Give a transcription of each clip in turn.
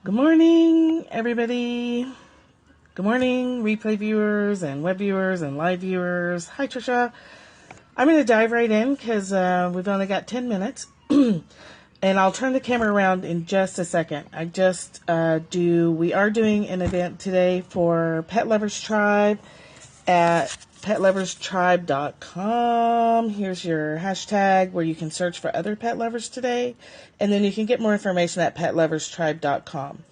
Good morning, everybody. Good morning, replay viewers and web viewers and live viewers. Hi, Trisha. I'm going to dive right in because we've only got 10 minutes. And I'll turn the camera around in just a second. We are doing an event today for Pet Lovers Tribe at petloverstribe.com. Here's your hashtag where you can search for other pet lovers today. And then you can get more information at petloverstribe.com.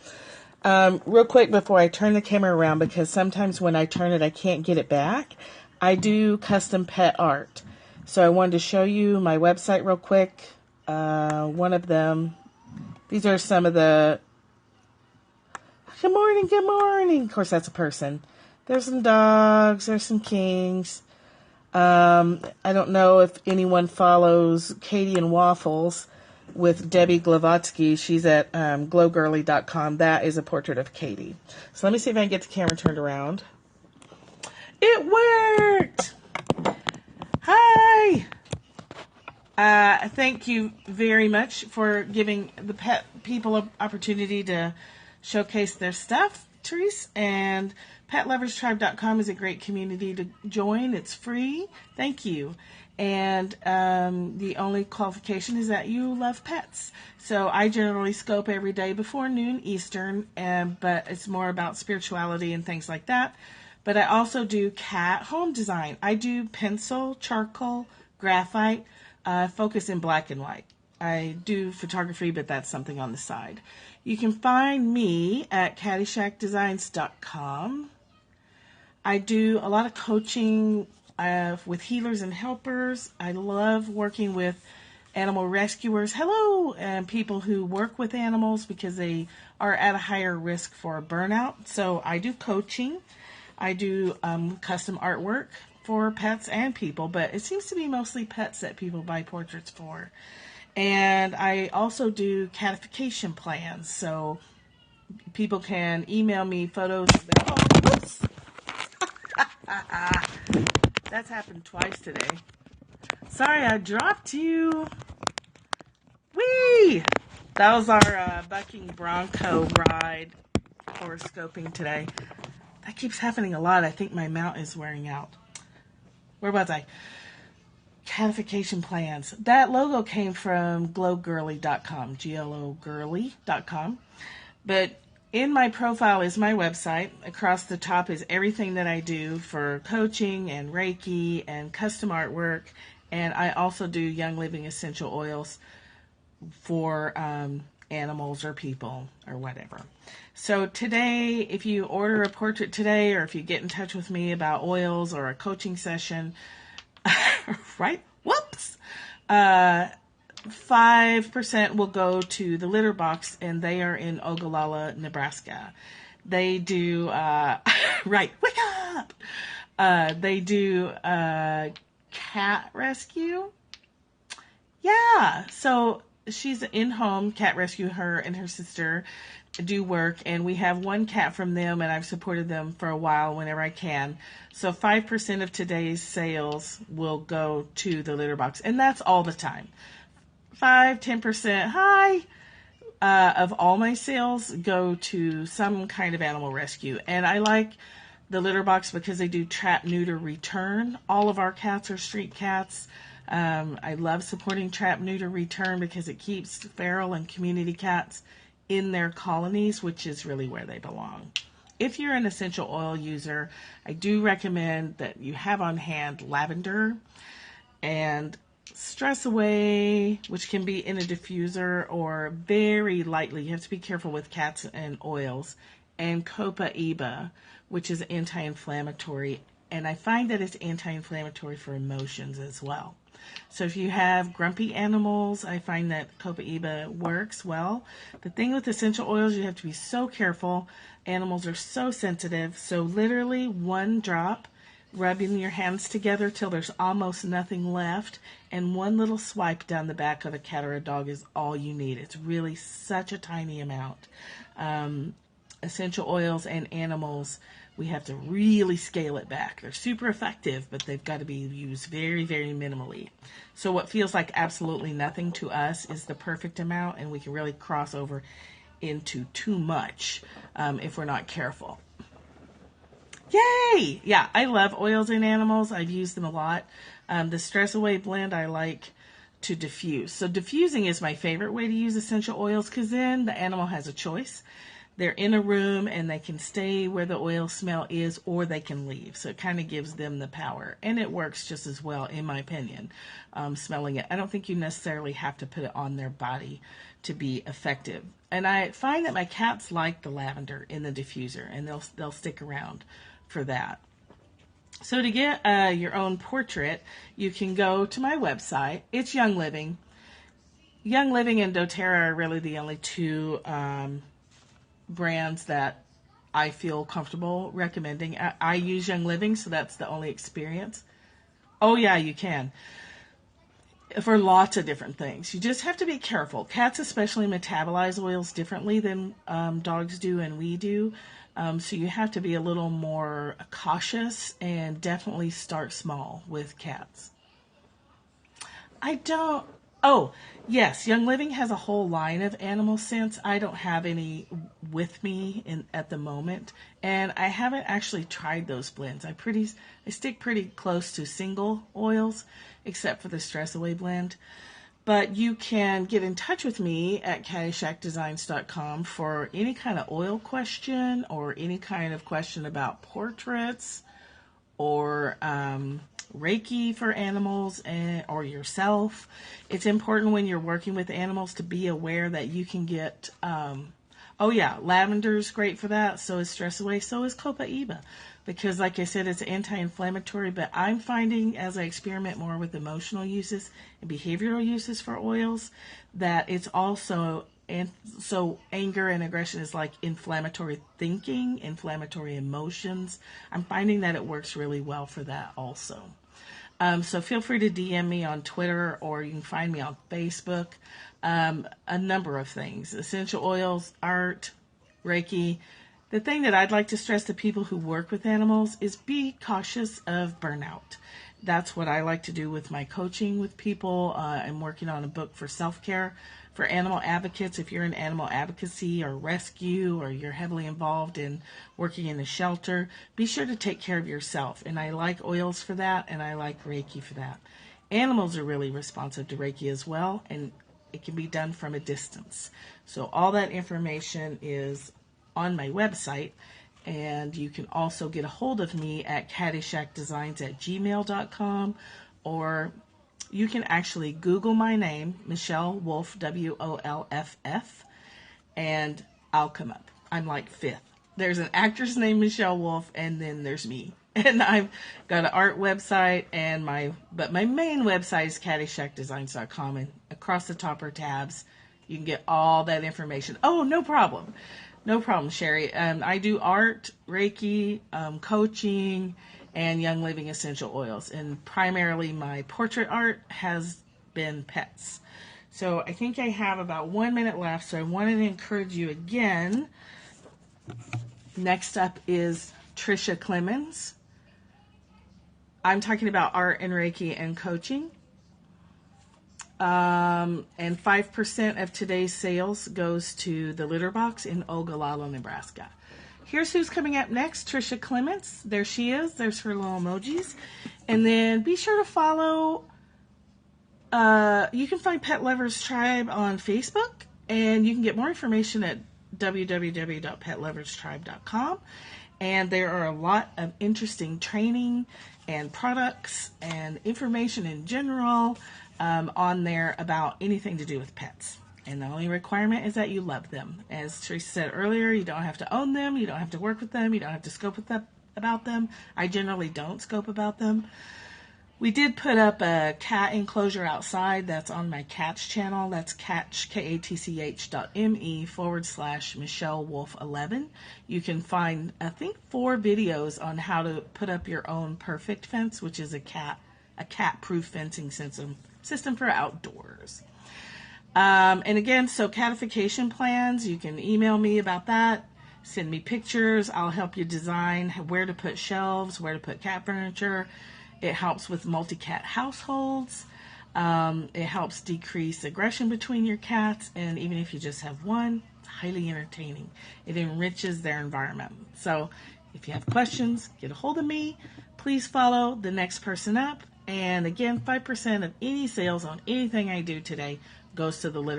Real quick before I turn the camera around, because sometimes when I turn it, I can't get it back. I do custom pet art. So I wanted to show you my website real quick. One of them. These are some of the... Good morning, good morning. Of course, that's a person. There's some dogs. There's some kings. I don't know if anyone follows Katie and Waffles with Debbie Glavatsky. She's at glowgirly.com. That is a portrait of Katie. So let me see if I can get the camera turned around. It worked! Hi! Thank you very much for giving the pet people an opportunity to showcase their stuff, Therese. And petloverstribe.com is a great community to join. It's free. Thank you. And the only qualification is that you love pets. So I generally scope every day before noon Eastern, but it's more about spirituality and things like that. But I also do cat home design. I do pencil, charcoal, graphite, focus in black and white. I do photography, but that's something on the side. You can find me at caddyshackdesigns.com. I do a lot of coaching with healers and helpers. I love working with animal rescuers. Hello! And people who work with animals because they are at a higher risk for burnout. So I do coaching. I do custom artwork for pets and people, but it seems to be mostly pets that people buy portraits for. And I also do catification plans, so people can email me photos of their whoops. That's happened twice today. Sorry, I dropped you. Whee! That was our bucking bronco ride horoscoping today. That keeps happening a lot. I think my mount is wearing out. Where was I? Catification plans. That logo came from glowgirly.com, glowgirly.com. But in my profile is my website. Across the top is everything that I do for coaching and Reiki and custom artwork. And I also do Young Living essential oils for animals or people or whatever. So today, if you order a portrait today, or if you get in touch with me about oils or a coaching session, right? Whoops! 5% will go to the litter box, and they are in Ogallala, Nebraska. They do, right, wake up! They do cat rescue. Yeah, so she's in-home cat rescue. Her and her sister do work, and we have one cat from them, and I've supported them for a while whenever I can. So 5% of today's sales will go to the litter box, and that's all the time. 5-10% of all my sales go to some kind of animal rescue. And I like the litter box because they do trap, neuter, return. All of our cats are street cats. I love supporting trap, neuter, return because it keeps feral and community cats in their colonies, which is really where they belong. If you're an essential oil user, I do recommend that you have on hand lavender and Stress Away, which can be in a diffuser or very lightly. You have to be careful with cats and oils. And Copaiba, which is anti-inflammatory. And I find that it's anti-inflammatory for emotions as well. So if you have grumpy animals, I find that Copaiba works well. The thing with essential oils, you have to be so careful. Animals are so sensitive. So literally one drop, rubbing your hands together till there's almost nothing left, and one little swipe down the back of a cat or a dog is all you need. It's really such a tiny amount. Essential oils and animals, we have to really scale it back. They're super effective, but they've got to be used very, very minimally. So what feels like absolutely nothing to us is the perfect amount, and we can really cross over into too much if we're not careful. Yay! Yeah, I love oils in animals. I've used them a lot. The Stress Away blend I like to diffuse. So diffusing is my favorite way to use essential oils because then the animal has a choice. They're in a room and they can stay where the oil smell is, or they can leave. So it kind of gives them the power. And it works just as well, in my opinion, smelling it. I don't think you necessarily have to put it on their body to be effective. And I find that my cats like the lavender in the diffuser, and they'll stick around for that. So to get your own portrait, you can go to my website. It's Young Living. Young Living and doTERRA are really the only two brands that I feel comfortable recommending. I use Young Living, so that's the only experience. Oh yeah, you can. For lots of different things. You just have to be careful. Cats especially metabolize oils differently than dogs do and we do. So you have to be a little more cautious and definitely start small with cats. Oh, yes, Young Living has a whole line of animal scents. I don't have any with me at the moment, and I haven't actually tried those blends. I stick pretty close to single oils, except for the Stress Away blend. But you can get in touch with me at caddyshackdesigns.com for any kind of oil question or any kind of question about portraits or Reiki for animals or yourself. It's important when you're working with animals to be aware that you can get, oh yeah, lavender's great for that. So is Stress Away. So is Copaiba. Because like I said, it's anti-inflammatory, but I'm finding as I experiment more with emotional uses and behavioral uses for oils, that it's also, and so anger and aggression is like inflammatory thinking, inflammatory emotions. I'm finding that it works really well for that also. So feel free to DM me on Twitter, or you can find me on Facebook. A number of things, essential oils, art, Reiki. The thing that I'd like to stress to people who work with animals is be cautious of burnout. That's what I like to do with my coaching with people. I'm working on a book for self-care for animal advocates. If you're in animal advocacy or rescue, or you're heavily involved in working in a shelter, be sure to take care of yourself. And I like oils for that, and I like Reiki for that. Animals are really responsive to Reiki as well, and it can be done from a distance. So all that information is on my website, and you can also get a hold of me at caddyshackdesigns@gmail.com, or you can actually Google my name, Michelle Wolf, WOLFF, and I'll come up. I'm like fifth. There's an actress named Michelle Wolf, and then there's me. And I've got an art website, but my main website is caddyshackdesigns.com, and across the top are tabs. You can get all that information. Oh, no problem. No problem, Sherry. I do art, Reiki, coaching, and Young Living essential oils. And primarily my portrait art has been pets. So I think I have about 1 minute left. So I wanted to encourage you again. Next up is Tricia Clemens. I'm talking about art and Reiki and coaching. And 5% of today's sales goes to the litter box in Ogallala, Nebraska. Here's who's coming up next, Tricia Clements. There she is. There's her little emojis. And then be sure to follow, you can find Pet Lovers Tribe on Facebook, and you can get more information at www.petloverstribe.com. And there are a lot of interesting training and products and information in general on there about anything to do with pets. And the only requirement is that you love them. As Teresa said earlier, you don't have to own them, you don't have to work with them, you don't have to scope about them. I generally don't scope about them. We did put up a cat enclosure outside. That's on my cats channel. That's katch.me/Michelle Wolf 11. You can find, I think, 4 videos on how to put up your own perfect fence, which is a cat-proof fencing system for outdoors. And again, so catification plans, you can email me about that. Send me pictures. I'll help you design where to put shelves, where to put cat furniture. It helps with multi-cat households. It helps decrease aggression between your cats, and even if you just have one, it's highly entertaining. It enriches their environment. So if you have questions, get a hold of me. Please follow the next person up. And again, 5% of any sales on anything I do today goes to the litter